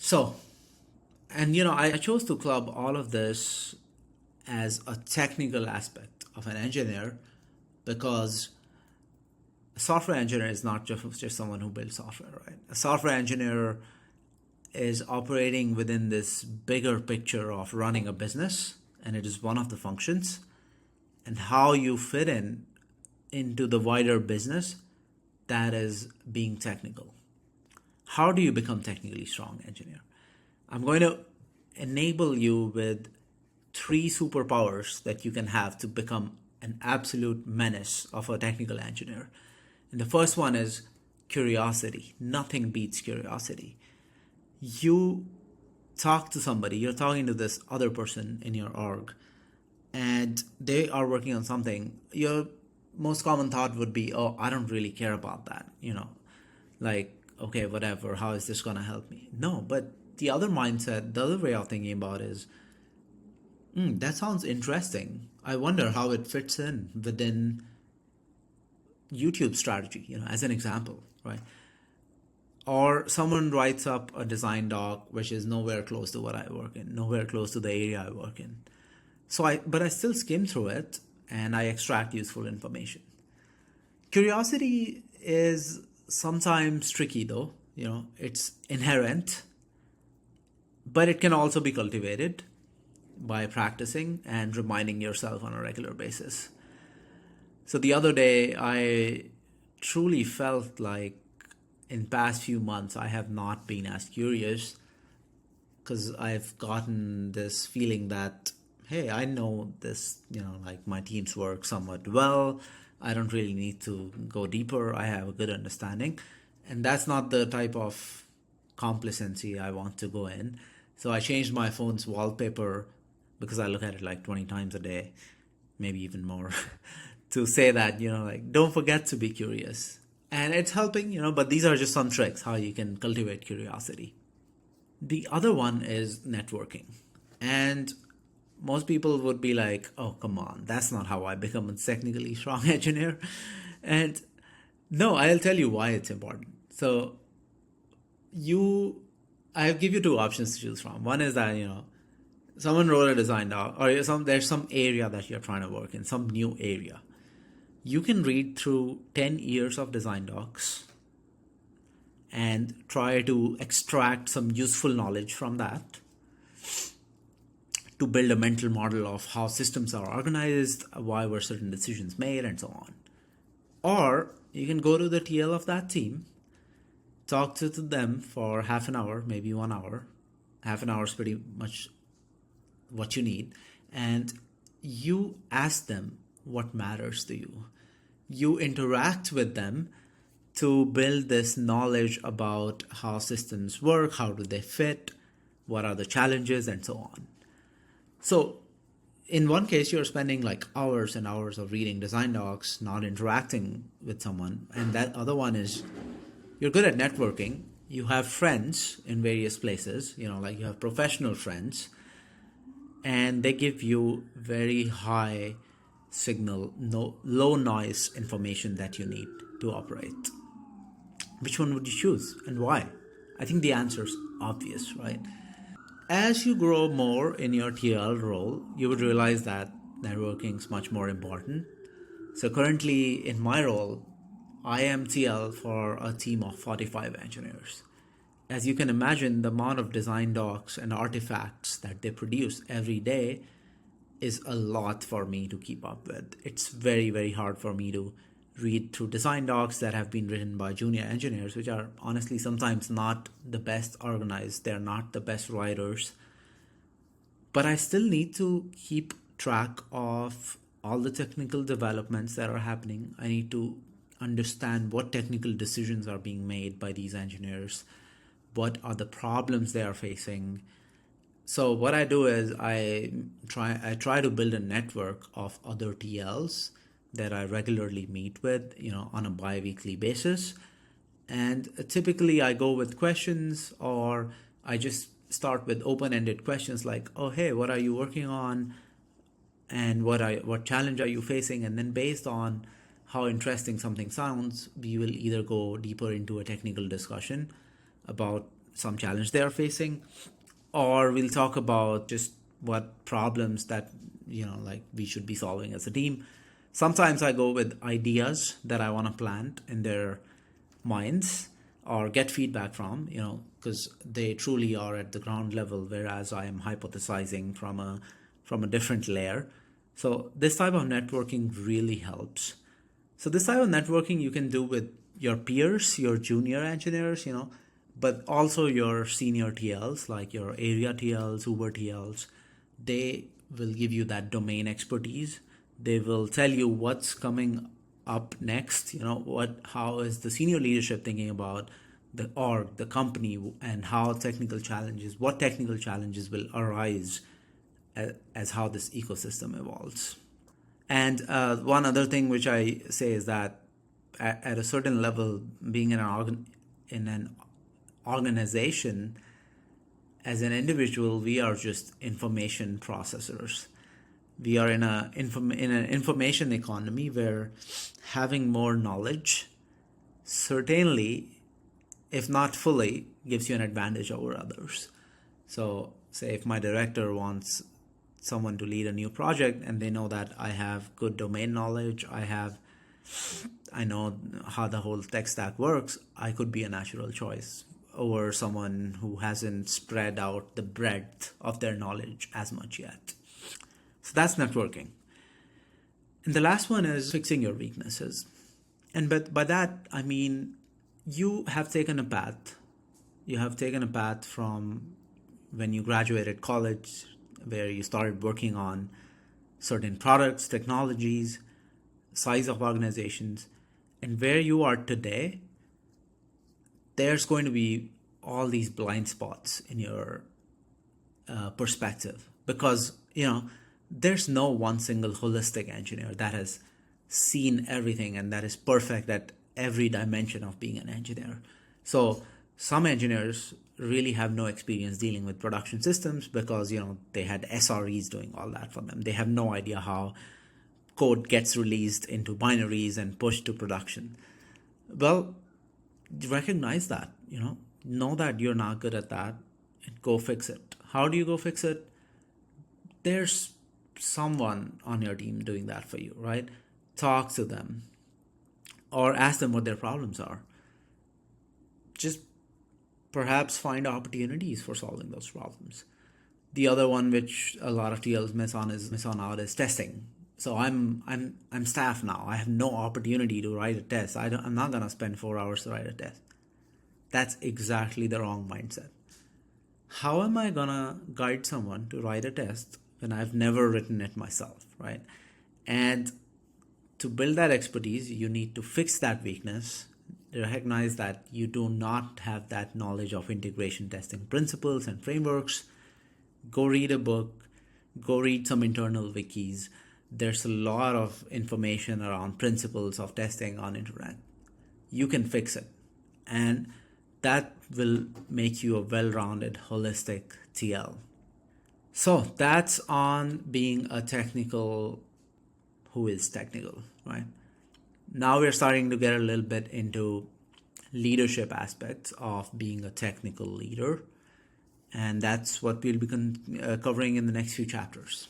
So, and I chose to club all of this as a technical aspect of an engineer because a software engineer is not just someone who builds software, right? A software engineer is operating within this bigger picture of running a business, and it is one of the functions. And how you fit into the wider business, that is being technical. How do you become technically strong engineer? I'm going to enable you with 3 superpowers that you can have to become an absolute menace of a technical engineer. And the first one is curiosity. Nothing beats curiosity. You talk to somebody, you're talking to this other person in your org, and they are working on something. Your most common thought would be, oh, I don't really care about that. Like, okay, whatever, how is this going to help me? No, but the other mindset, the other way of thinking about it is, that sounds interesting. I wonder how it fits in within YouTube strategy, as an example, right? Or someone writes up a design doc which is nowhere close to what I work in, nowhere close to the area I work in. But I still skim through it and I extract useful information. Curiosity is sometimes tricky though, it's inherent, but it can also be cultivated by practicing and reminding yourself on a regular basis. So the other day, I truly felt like in past few months, I have not been as curious because I've gotten this feeling that, hey, I know this, like my team's work somewhat well. I don't really need to go deeper. I have a good understanding. And that's not the type of complacency I want to go in. So I changed my phone's wallpaper because I look at it like 20 times a day, maybe even more, to say that, like, don't forget to be curious. And it's helping, but these are just some tricks how you can cultivate curiosity. The other one is networking. And most people would be like, oh, come on, that's not how I become a technically strong engineer. And no, I'll tell you why it's important. So I'll give you 2 options to choose from. One is that, someone wrote a design doc, or there's some area that you're trying to work in, some new area. You can read through 10 years of design docs and try to extract some useful knowledge from that to build a mental model of how systems are organized, why were certain decisions made, and so on. Or you can go to the TL of that team, talk to them for half an hour, maybe 1 hour. Half an hour is pretty much what you need. And you ask them what matters to you. You interact with them to build this knowledge about how systems work, how do they fit, what are the challenges, and so on. So in one case, you're spending like hours and hours of reading design docs, not interacting with someone. And that other one is you're good at networking. You have friends in various places, like you have professional friends, and they give you very high signal, low noise information that you need to operate. Which one would you choose and why? I think the answer is obvious, right? As you grow more in your TL role, you would realize that networking is much more important. So currently in my role, I am TL for a team of 45 engineers. As you can imagine, the amount of design docs and artifacts that they produce every day is a lot for me to keep up with. It's very, very hard for me to read through design docs that have been written by junior engineers, which are honestly sometimes not the best organized. They're not the best writers. But I still need to keep track of all the technical developments that are happening. I need to understand what technical decisions are being made by these engineers, what are the problems they are facing. So what I do is I try to build a network of other TLs that I regularly meet with, on a bi-weekly basis. And typically I go with questions, or I just start with open-ended questions like, oh, hey, what are you working on? And what challenge are you facing? And then based on how interesting something sounds, we will either go deeper into a technical discussion about some challenge they are facing, or we'll talk about just what problems that like we should be solving as a team. Sometimes I go with ideas that I want to plant in their minds or get feedback from, because they truly are at the ground level, whereas I am hypothesizing from a different layer. So this type of networking really helps. So this type of networking you can do with your peers, your junior engineers, but also your senior TLs, like your area TLs, Uber TLs. They will give you that domain expertise. They will tell you what's coming up next. How is the senior leadership thinking about the org, the company, and what technical challenges will arise as how this ecosystem evolves. And one other thing which I say is that at a certain level, being in an organization, as an individual, we are just information processors. We are in an information economy where having more knowledge certainly, if not fully, gives you an advantage over others. So say if my director wants someone to lead a new project and they know that I have good domain knowledge, I know how the whole tech stack works, I could be a natural choice over someone who hasn't spread out the breadth of their knowledge as much yet. So that's networking. And the last one is fixing your weaknesses. And by that, I mean, you have taken a path. You have taken a path from when you graduated college, where you started working on certain products, technologies, size of organizations, and where you are today. There's going to be all these blind spots in your perspective, because there's no one single holistic engineer that has seen everything and that is perfect at every dimension of being an engineer. So some engineers really have no experience dealing with production systems because they had SREs doing all that for them. They have no idea how code gets released into binaries and pushed to production. Well, recognize that, know that you're not good at that and go fix it. How do you go fix it? There's someone on your team doing that for you, right? Talk to them or ask them what their problems are. Just perhaps find opportunities for solving those problems. The other one which a lot of TLs miss on out is testing. So I'm staff now. I have no opportunity to write a test. I'm not gonna spend 4 hours to write a test. That's exactly the wrong mindset. How am I gonna guide someone to write a test when I've never written it myself, right? And to build that expertise, you need to fix that weakness, recognize that you do not have that knowledge of integration testing principles and frameworks. Go read a book, go read some internal wikis. There's a lot of information around principles of testing on internet. You can fix it. And that will make you a well-rounded, holistic TL. So that's on being a technical who is technical, right? Now we're starting to get a little bit into leadership aspects of being a technical leader. And that's what we'll be covering in the next few chapters.